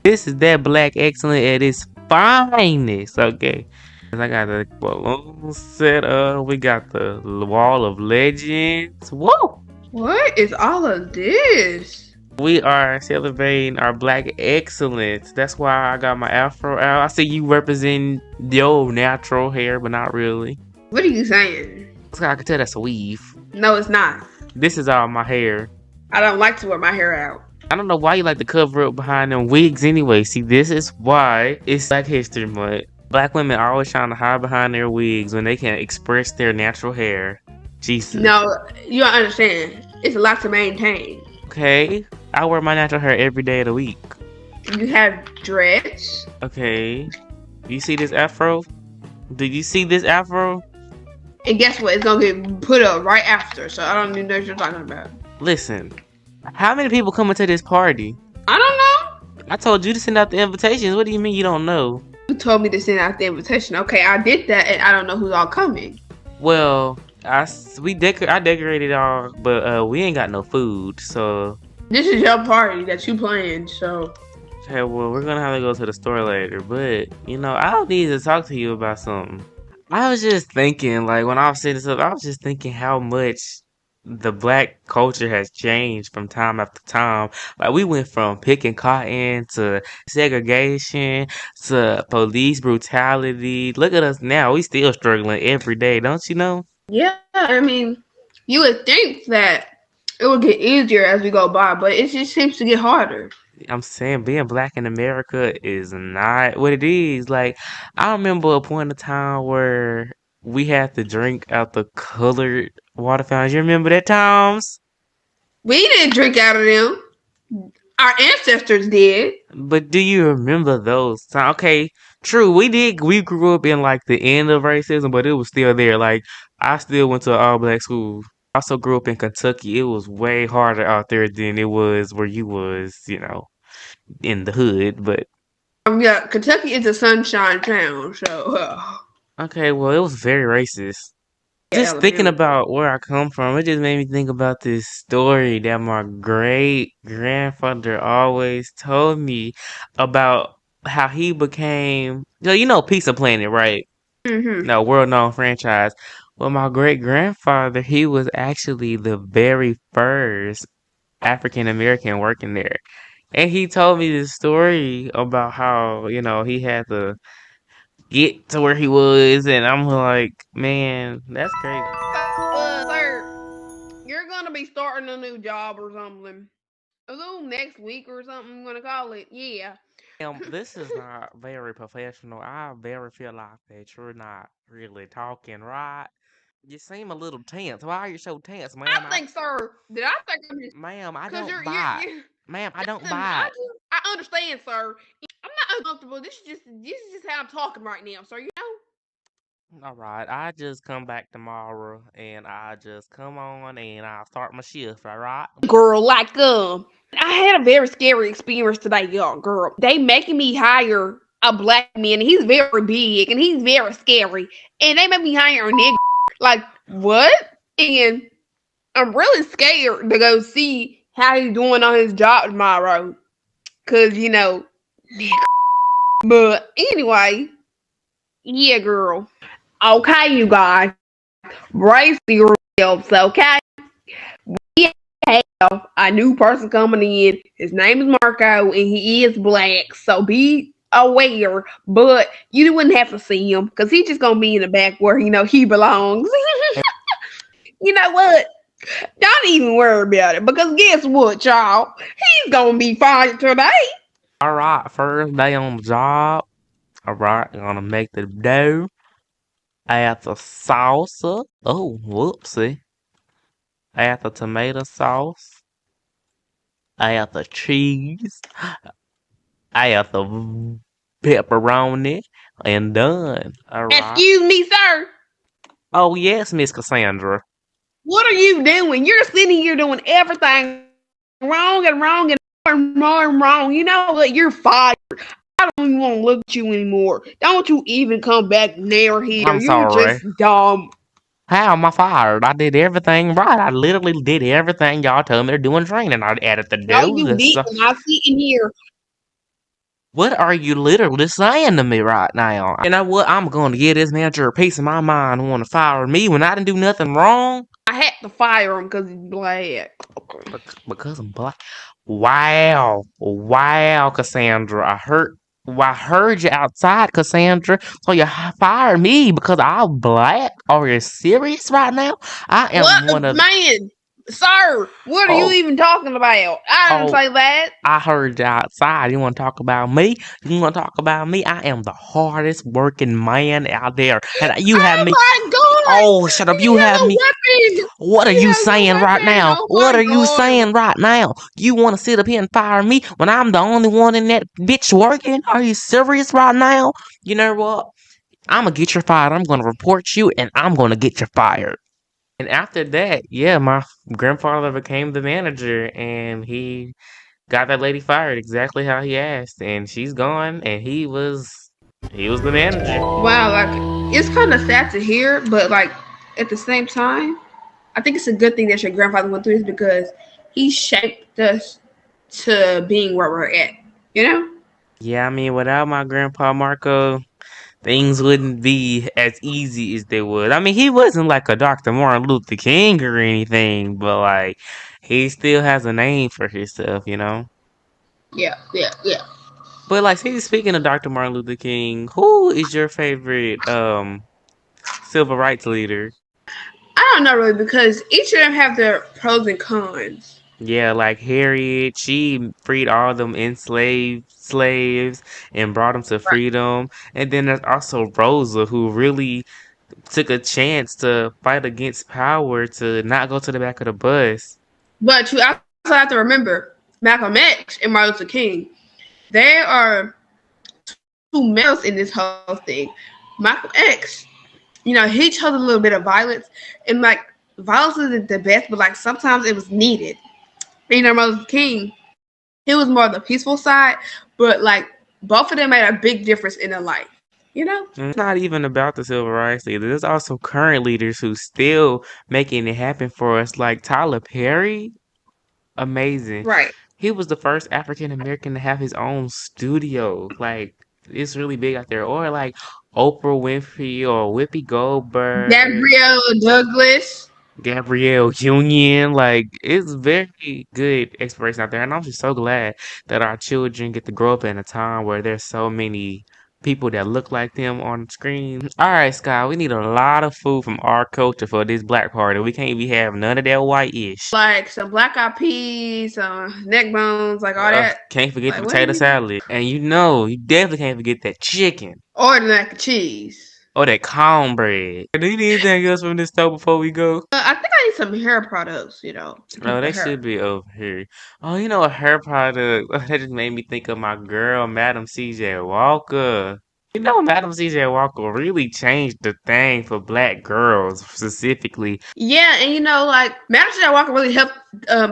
This is that black excellent at its finest, okay? I got the balloon set up. We got the wall of legends. Whoa! What is all of this? We are celebrating our black excellence. That's why I got my afro out. I see you representing your natural hair, but not really. What are you saying? I can tell that's a weave. No, it's not. This is all my hair. I don't like to wear my hair out. I don't know why you like to cover up behind them wigs anyway. See, this is why it's Black History Month. Black women are always trying to hide behind their wigs when they can express their natural hair. Jesus. No, you don't understand. It's a lot to maintain. Okay, I wear my natural hair every day of the week. You have dreads. Okay, you see this afro? Do you see this afro? And guess what? It's gonna get put up right after. So I don't even know what you're talking about. Listen, how many people coming to this party? I don't know. I told you to send out the invitations. What do you mean you don't know? You told me to send out the invitation. Okay, I did that, and I don't know who's all coming. Well, I decorated all, but we ain't got no food, so. This is your party that you planned, so. Okay, well, we're gonna have to go to the store later, but I need to talk to you about something. I was just thinking, like, when I was setting this up, I was just thinking how much the black culture has changed from time after time. Like, we went from picking cotton to segregation to police brutality. Look at us now. We still struggling every day, don't you know? Yeah, I mean, you would think that it would get easier as we go by, but it just seems to get harder. I'm saying being black in America is not what it is. Like, I remember a point in time where we had to drink out the colored water fountains. You remember that times? We didn't drink out of them. Our ancestors did. But do you remember those times? Okay, true. We did. We grew up in like the end of racism, but it was still there. Like, I still went to an all black school. I also grew up in Kentucky. It was way harder out there than it was where you was, in the hood. But Yeah, Kentucky is a sunshine town, so. okay, well, it was very racist. Just thinking about where I come from, it just made me think about this story that my great grandfather always told me about how he became. Pizza Planet, right? Mm-hmm. No, world known franchise. Well, my great grandfather, he was actually the very first African American working there. And he told me this story about how, he had to get to where he was, and I'm like, man, that's crazy. Sir, you're gonna be starting a new job or something. A little next week or something, I'm gonna call it. Yeah. This is not very professional. I very feel like that you're not really talking right. You seem a little tense. Why are you so tense, ma'am? I think, sir, that I think I'm just. Ma'am, I don't you're, bite. you're, Ma'am, I don't listen, bite. I understand, sir. I'm not uncomfortable. This is just how I'm talking right now, sir. You know. All right, I just come back tomorrow, and I just come on, and I'll start my shift. All right. Girl, like I had a very scary experience today, y'all. Girl, they making me hire a black man, and he's very big and he's very scary, and they make me hire a nigga. Like what? And I'm really scared to go see how he's doing on his job tomorrow, cause nigga. But anyway, yeah, girl. Okay, you guys, brace yourselves. Okay, we have a new person coming in. His name is Marco, and he is black. So be aware, but you wouldn't have to see him because he's just gonna be in the back where he belongs. You know what? Don't even worry about it because guess what, y'all? He's gonna be fired today. All right, first day on the job. All right, gonna make the dough. Add the salsa. Oh, whoopsie. Add the tomato sauce. Add the cheese. Add the pepperoni. And done. All right. Excuse me, sir. Oh, yes, Miss Cassandra. What are you doing? You're sitting here doing everything wrong and wrong and wrong. You know what? You're fired. I don't even want to look at you anymore. Don't you even come back near here. I'm sorry. You're just dumb. How am I fired? I did everything right. I literally did everything y'all told me to do in training. I added the dough. No, you didn't. I'm sitting here. What are you literally saying to me right now? You know what? I'm going to give this manager a piece of my mind who want to fire me when I didn't do nothing wrong. I had to fire him because he's black. Okay. Because I'm black. Wow. Wow, Cassandra. I heard you outside, Cassandra. So you fired me because I'm black? Are you serious right now? I am What one of man, sir? What are you oh even talking about? I didn't oh say that. I heard you outside. You want to talk about me? You want to talk about me? I am the hardest working man out there. And you have Oh me. my god! Oh, shut up. He You has have a me. weapon. What are He you has a saying right weapon. now? Oh What my are you god! saying right now? You want to sit up here and fire me when I'm the only one in that bitch working? Are you serious right now? You know what? I'm going to get you fired. I'm going to report you and I'm going to get you fired. And after that, yeah, my grandfather became the manager and he got that lady fired exactly how he asked, and she's gone, and he was the manager. Wow, like it's kind of sad to hear, but like at the same time, I think it's a good thing that your grandfather went through this because he shaped us to being where we're at. You know? Yeah, I mean, without my grandpa Marco, things wouldn't be as easy as they would. I mean, he wasn't like a Dr. Martin Luther King or anything, but like he still has a name for himself, you know. Yeah, yeah, yeah. But like, speaking of Dr. Martin Luther King, who is your favorite civil rights leader? I don't know really because each of them have their pros and cons. Yeah, like Harriet, she freed all them enslaved slaves and brought them to Right. freedom. And then there's also Rosa, who really took a chance to fight against power to not go to the back of the bus. But you also have to remember Malcolm X and Martin Luther King. They are two males in this whole thing. Malcolm X, he chose a little bit of violence, and like violence isn't the best, but like sometimes it was needed. Martin Luther King, he was more the peaceful side, but like both of them made a big difference in their life. You know? And it's not even about the civil rights leaders. There's also current leaders who still making it happen for us, like Tyler Perry. Amazing. Right. He was the first African American to have his own studio. Like, it's really big out there. Or like Oprah Winfrey or Whoopi Goldberg, Gabrielle Douglas. Gabrielle Union. Like, it's very good exploration out there. And I'm just so glad that our children get to grow up in a time where there's so many people that look like them on the screen. All right, Scott, we need a lot of food from our culture for this black party. We can't be having none of that white-ish. Like some black eyed peas, neck bones, like all that. Can't forget the Like what do potato you salad. And you definitely can't forget that chicken. or the mac and cheese. Or that cornbread. Do you need anything else from this store before we go? I think I need some hair products, to keep Oh, the they hair. should be over here. Oh, you know, a hair product. That just made me think of my girl, Madam CJ Walker. You know, Madam CJ Walker really changed the thing for black girls specifically. Yeah, and like Madison Walker really helped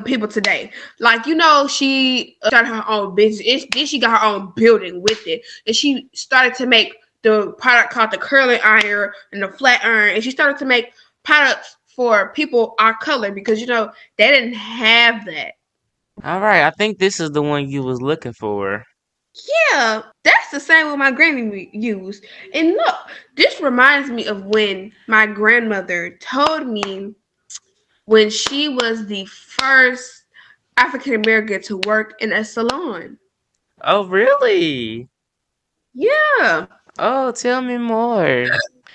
people today. Like, she started her own business. Then she got her own building with it. And she started to make the product called the curling iron and the flat iron. And she started to make products for people our color because, they didn't have that. All right, I think this is the one you was looking for. Yeah, that's the same one my granny used. And look, this reminds me of when my grandmother told me when she was the first African American to work in a salon. Oh, really? Yeah. Oh, tell me more.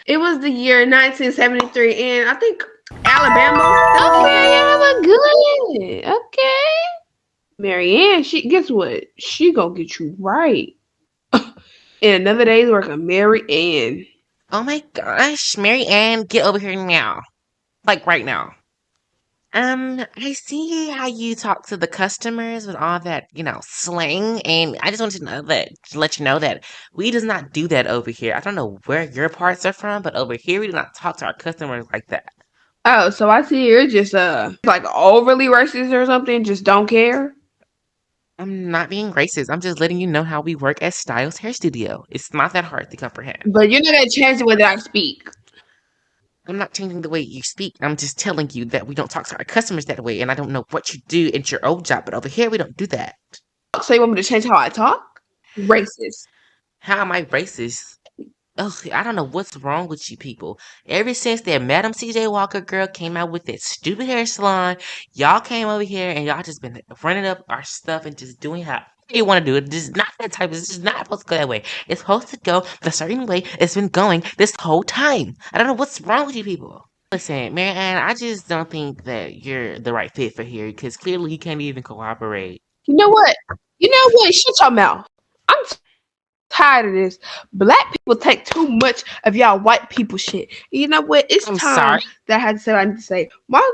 It was the year 1973, and I think Alabama. Okay, Yeah, look good. Okay. Marianne, guess what? She gonna get you right. In another day's work of Mary Ann. oh my gosh, Mary Ann, get over here now. Like right now. I see how you talk to the customers with all that, slang, and I just wanted to let you know that we does not do that over here. I don't know where your parts are from, but over here we do not talk to our customers like that. Oh, so I see you're just like overly racist or something, just don't care. I'm not being racist. I'm just letting you know how we work at Styles Hair Studio. It's not that hard to comprehend. But you're not gonna change the way that I speak. I'm not changing the way you speak. I'm just telling you that we don't talk to our customers that way, and I don't know what you do at your old job, but over here we don't do that. So you want me to change how I talk? Racist. How am I racist? Ugh, I don't know what's wrong with you people. Ever since that Madam CJ Walker girl came out with that stupid hair salon, y'all came over here and y'all just been running up our stuff and just doing how you want to do it. This is not that type. This is not supposed to go that way. It's supposed to go a certain way. It's been going this whole time. I don't know what's wrong with you people. Listen, Mary Ann, I just don't think that you're the right fit for here because clearly you can't even cooperate. You know what? Shut your mouth. I'm tired of this. Black people take too much of y'all white people shit. You know what? It's I'm time sorry. that I had to say what I need to say. Martin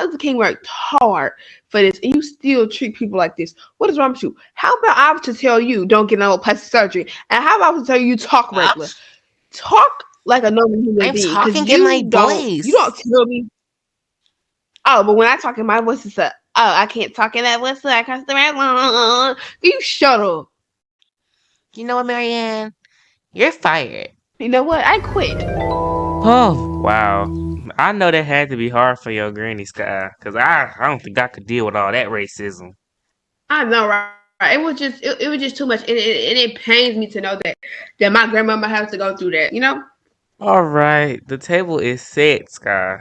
Luther King worked hard for this, and you still treat people like this. What is wrong with you? How about I was to tell you don't get no plastic surgery, and how about I was to tell you talk regular, talk like a normal human I'm being? talking in my voice. You don't tell me. Oh, but when I talk in my voice, it's a I can't talk in that voice. So I can't stand. You shut up. You know what, Marianne? You're fired. You know what? I quit. Oh, wow. I know that had to be hard for your granny, Sky, because I don't think I could deal with all that racism. I know, right? It was just too much, and it pains me to know that my grandmama has to go through that. You know. All right, the table is set, Sky,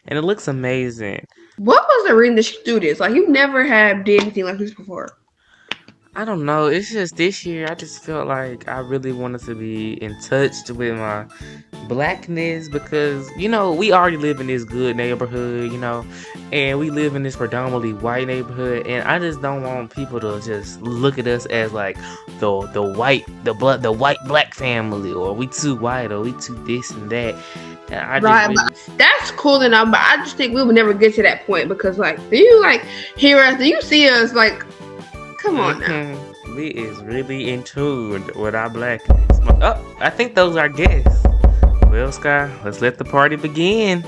and it looks amazing. What was the reason to do this? Like, you never have did anything like this before. I don't know. It's just this year I just felt like I really wanted to be in touch with my blackness because, we already live in this good neighborhood, and we live in this predominantly white neighborhood, and I just don't want people to just look at us as like the white black family, or we too white, or we too this and that. And that's cool enough, but I just think we would never get to that point because, like, do you hear us? Do you see us? Like, come on now. We is really in tune with our blackness. I think those are guests. Well, Sky, let's let the party begin.